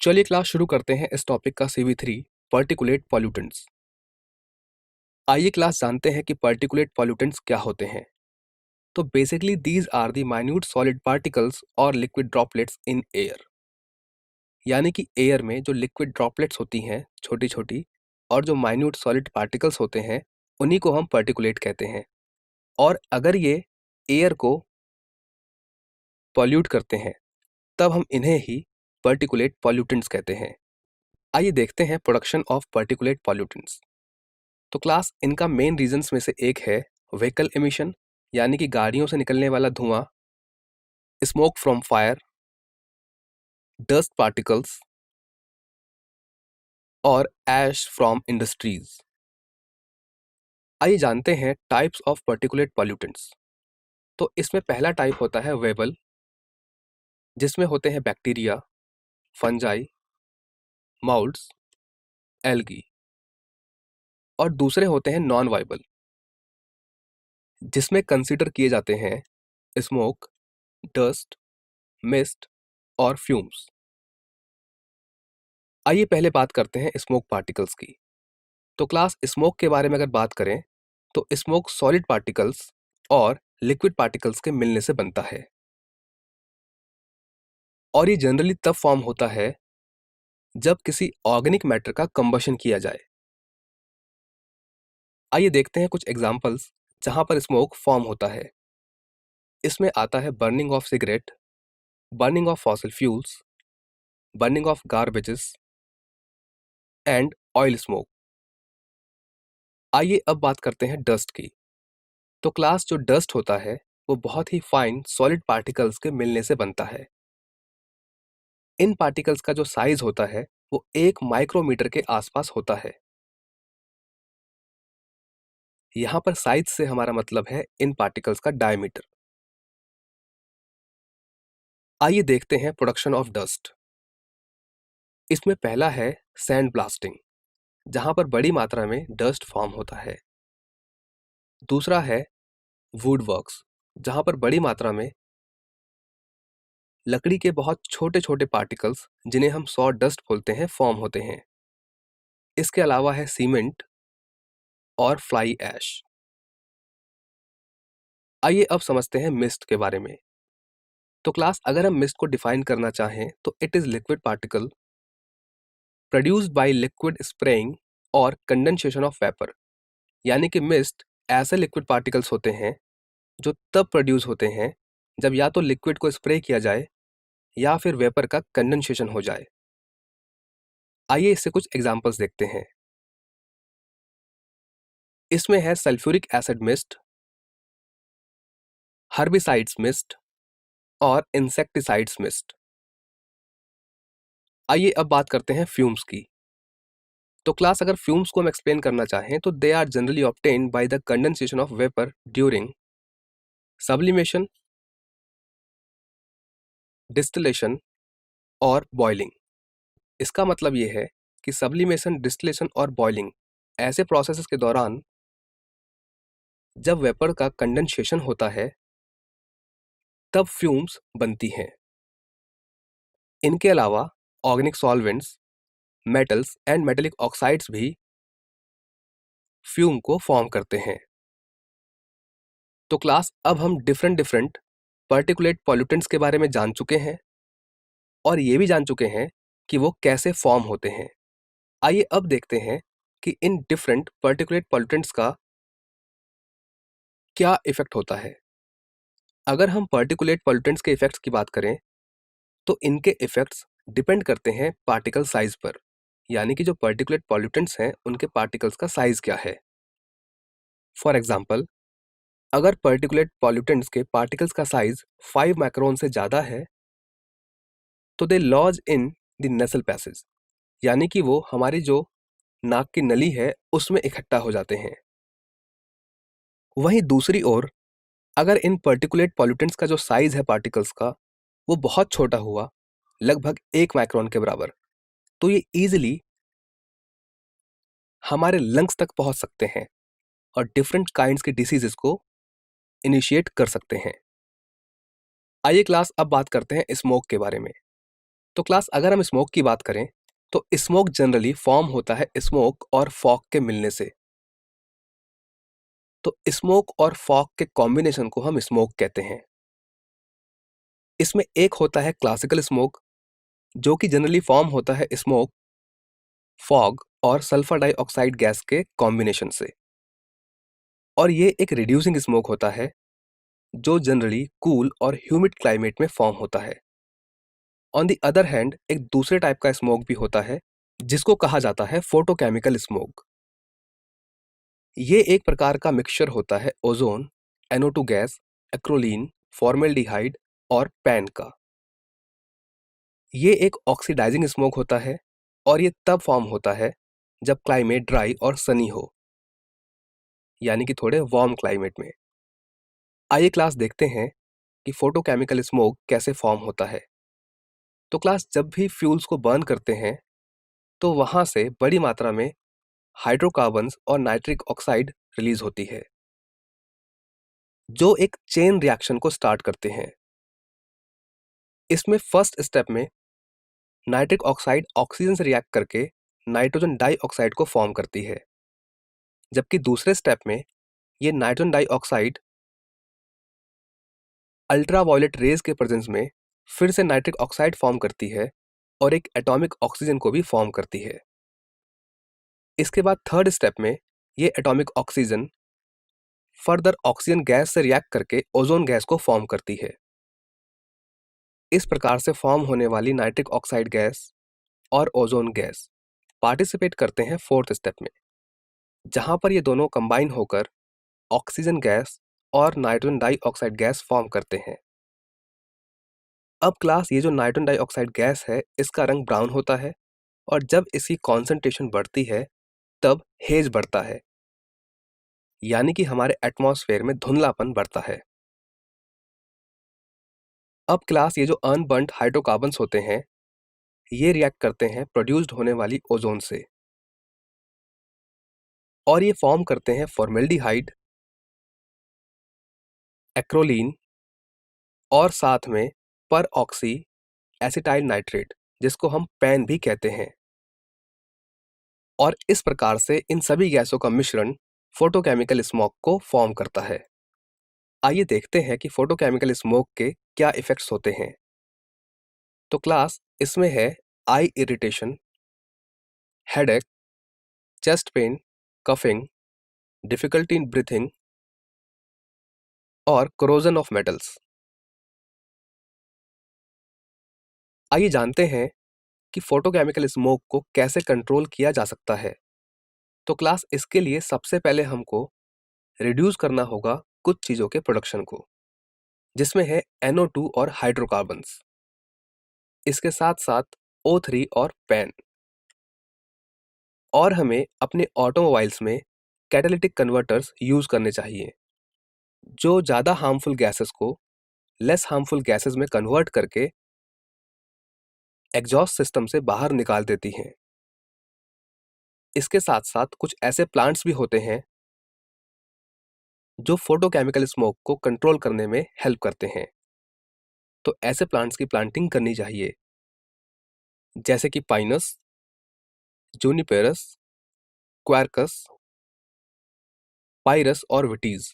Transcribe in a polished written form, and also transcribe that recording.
चलिए क्लास शुरू करते हैं इस टॉपिक का CV3 पर्टिकुलेट पॉल्यूटेंट्स। आइए क्लास जानते हैं कि पर्टिकुलेट पॉल्यूटेंट्स क्या होते हैं। तो basically these are the minute solid particles और लिक्विड ड्रॉपलेट्स इन एयर। यानी कि एयर में जो लिक्विड ड्रॉपलेट्स होती हैं छोटी छोटी और जो माइन्यूट सॉलिड पार्टिकल्स होते हैं उन्हीं को हम पर्टिकुलेट कहते हैं। और अगर ये एयर को पॉल्यूट करते हैं तब हम इन्हें ही पर्टिकुलेट पॉल्यूटेंट्स कहते हैं। आइए देखते हैं प्रोडक्शन ऑफ पर्टिकुलेट पॉल्यूटेंट्स। तो क्लास इनका मेन रीजंस में से एक है व्हीकल एमिशन, यानी कि गाड़ियों से निकलने वाला धुआं, smoke from fire, dust particles और ऐश फ्रॉम इंडस्ट्रीज। आइए जानते हैं टाइप्स ऑफ पर्टिकुलेट पॉल्यूटेंट्स। तो इसमें पहला टाइप होता है वेबल, जिसमें होते हैं बैक्टीरिया, फंजाई, माउल्ड्स, एल्गी। और दूसरे होते हैं नॉन वाइबल, जिसमें कंसीडर किए जाते हैं स्मोक, डस्ट, मिस्ट और फ्यूम्स। आइए पहले बात करते हैं स्मोक पार्टिकल्स की। तो क्लास स्मोक के बारे में अगर बात करें तो स्मोक सॉलिड पार्टिकल्स और लिक्विड पार्टिकल्स के मिलने से बनता है और ये जनरली तब फॉर्म होता है जब किसी ऑर्गेनिक मैटर का कंबशन किया जाए। आइए देखते हैं कुछ एग्जांपल्स जहां पर स्मोक फॉर्म होता है। इसमें आता है burning of cigarette, burning of fossil fuels, burning of garbages and oil smoke. आइए अब बात करते हैं डस्ट की। तो क्लास जो डस्ट होता है वो बहुत ही फाइन सॉलिड पार्टिकल्स के मिलने से बनता है। इन पार्टिकल्स का जो साइज होता है वो 1 माइक्रोमीटर के आसपास होता है। यहां पर साइज से हमारा मतलब है इन पार्टिकल्स का डायमीटर। आइए देखते हैं प्रोडक्शन ऑफ डस्ट। इसमें पहला है सैंड ब्लास्टिंग, जहां पर बड़ी मात्रा में डस्ट फॉर्म होता है। दूसरा है वुड वर्क्स, जहां पर बड़ी मात्रा में लकड़ी के बहुत छोटे छोटे पार्टिकल्स, जिन्हें हम सॉ डस्ट बोलते हैं, फॉर्म होते हैं। इसके अलावा है सीमेंट और फ्लाई ऐश। आइए अब समझते हैं मिस्ट के बारे में। तो क्लास अगर हम मिस्ट को डिफाइन करना चाहें तो it is liquid particle produced by liquid spraying और कंडेंसेशन ऑफ वेपर। यानी कि मिस्ट ऐसे लिक्विड पार्टिकल्स होते हैं जो तब प्रोड्यूस होते हैं जब या तो लिक्विड को स्प्रे किया जाए या फिर वेपर का कंडेंसेशन हो जाए। आइए इससे कुछ एग्जांपल्स देखते हैं। इसमें है sulphuric acid mist, herbicides mist और इंसेक्टिसाइड्स मिस्ट। आइए अब बात करते हैं फ्यूम्स की। तो क्लास अगर फ्यूम्स को हम एक्सप्लेन करना चाहें तो they are generally obtained by the condensation of vapour during sublimation, distillation और बॉइलिंग। इसका मतलब ये है कि सब्लिमेशन, डिस्टिलेशन और बॉइलिंग ऐसे प्रोसेसेस के दौरान जब वेपर का कंडेंसेशन होता है तब फ्यूम्स बनती हैं। इनके अलावा organic solvents, metals and metallic oxides भी फ्यूम को फॉर्म करते हैं। तो क्लास अब हम डिफरेंट डिफरेंट पर्टिकुलेट पॉल्यूटेंट्स के बारे में जान चुके हैं और ये भी जान चुके हैं कि वो कैसे फॉर्म होते हैं। आइए अब देखते हैं कि इन डिफरेंट पर्टिकुलेट पॉल्यूटेंट्स का क्या इफेक्ट होता है। अगर हम पर्टिकुलेट पॉल्यूटेंट्स के इफेक्ट्स की बात करें तो इनके इफेक्ट्स डिपेंड करते हैं पार्टिकल साइज पर। यानी कि जो पर्टिकुलेट पॉल्यूटेंट्स हैं उनके पार्टिकल्स का साइज क्या है। फॉर एग्जाम्पल, अगर पर्टिकुलेट पॉल्यूटेंट्स के पार्टिकल्स का साइज 5 माइक्रोन से ज़्यादा है तो they lodge in the nasal passage, यानी कि वो हमारी जो नाक की नली है उसमें इकट्ठा हो जाते हैं। वहीं दूसरी ओर अगर इन पर्टिकुलेट पॉल्यूटेंट्स का जो साइज है पार्टिकल्स का वो बहुत छोटा हुआ, लगभग 1 माइक्रोन के बराबर, तो ये इजीली हमारे लंग्स तक पहुंच सकते हैं और डिफरेंट काइंड्स की डिसीजेस को इनिशिएट कर सकते हैं। आइए क्लास अब बात करते हैं स्मोक के बारे में। तो क्लास अगर हम स्मोक की बात करें तो स्मोक जनरली फॉर्म होता है स्मोक और फॉग के मिलने से। तो स्मोक और फॉग के कॉम्बिनेशन को हम स्मोक कहते हैं। इसमें एक होता है क्लासिकल स्मोक जो कि जनरली फॉर्म होता है स्मोक, फॉग और सल्फर डाइऑक्साइड गैस के कॉम्बिनेशन से। और ये एक रिड्यूसिंग स्मोक होता है जो जनरली कूल और ह्यूमिड क्लाइमेट में फॉर्म होता है। ऑन द अदर हैंड एक दूसरे टाइप का स्मोक भी होता है जिसको कहा जाता है फोटोकेमिकल स्मोक। ये एक प्रकार का मिक्सचर होता है ozone, NO2 gas, acrolein, formaldehyde और पैन का। ये एक ऑक्सीडाइजिंग स्मोक होता है और ये तब फॉर्म होता है जब क्लाइमेट ड्राई और सनी हो, यानी कि थोड़े वार्म क्लाइमेट में। आइए क्लास देखते हैं कि फोटोकेमिकल स्मोक कैसे फॉर्म होता है। तो क्लास जब भी फ्यूल्स को बर्न करते हैं तो वहां से बड़ी मात्रा में हाइड्रोकार्बन्स और नाइट्रिक ऑक्साइड रिलीज होती है जो एक चेन रिएक्शन को स्टार्ट करते हैं। इसमें फर्स्ट स्टेप में नाइट्रिक ऑक्साइड ऑक्सीजन से रिएक्ट करके नाइट्रोजन डाइऑक्साइड को फॉर्म करती है, जबकि दूसरे स्टेप में ये नाइट्रोजन डाइऑक्साइड अल्ट्रावायलेट रेज के प्रेजेंस में फिर से नाइट्रिक ऑक्साइड फॉर्म करती है और एक एटॉमिक ऑक्सीजन को भी फॉर्म करती है। इसके बाद थर्ड स्टेप में ये atomic oxygen further oxygen gas से रिएक्ट करके ओजोन गैस को फॉर्म करती है। इस प्रकार से फॉर्म होने वाली नाइट्रिक ऑक्साइड गैस और ओजोन गैस पार्टिसिपेट करते हैं फोर्थ स्टेप में, जहां पर ये दोनों कंबाइन होकर ऑक्सीजन गैस और नाइट्रोजन डाइऑक्साइड गैस फॉर्म करते हैं। अब क्लास ये जो नाइट्रोजन डाइऑक्साइड गैस है इसका रंग ब्राउन होता है और जब इसकी कॉन्सेंट्रेशन बढ़ती है तब हेज बढ़ता है, यानी कि हमारे एटमॉस्फेयर में धुंधलापन बढ़ता है। अब क्लास ये जो अनबर्न्ड हाइड्रोकार्बन्स होते हैं ये रिएक्ट करते हैं प्रोड्यूस्ड होने वाली ओजोन से और ये फॉर्म करते हैं फॉर्मेल्डिहाइड, एक्रोलीन और साथ में पर ऑक्सी एसिटाइल नाइट्रेट जिसको हम पैन भी कहते हैं। और इस प्रकार से इन सभी गैसों का मिश्रण फोटोकेमिकल स्मोक को फॉर्म करता है। आइए देखते हैं कि फोटोकेमिकल स्मोक के क्या इफेक्ट्स होते हैं। तो क्लास इसमें है eye irritation, headache, chest pain, coughing, difficulty in breathing और कोरोजन ऑफ मेटल्स। आइए जानते हैं कि फोटोकेमिकल स्मोक को कैसे कंट्रोल किया जा सकता है। तो क्लास इसके लिए सबसे पहले हमको रिड्यूस करना होगा कुछ चीज़ों के प्रोडक्शन को, जिसमें है NO2 और हाइड्रोकार्बन्स। इसके साथ साथ O3 और पैन। और हमें अपने ऑटोमोबाइल्स में कैटालिटिक कन्वर्टर्स यूज करने चाहिए जो ज़्यादा हार्मफुल गैसेस को लेस हार्मफुल गैसेस में कन्वर्ट करके एग्जॉस्ट सिस्टम से बाहर निकाल देती हैं। इसके साथ साथ कुछ ऐसे प्लांट्स भी होते हैं जो फोटोकेमिकल स्मोक को कंट्रोल करने में हेल्प करते हैं। तो ऐसे प्लांट्स की प्लांटिंग करनी चाहिए, जैसे कि पाइनस, जूनिपेरस, क्वार्कस, पाइरस और विटीज।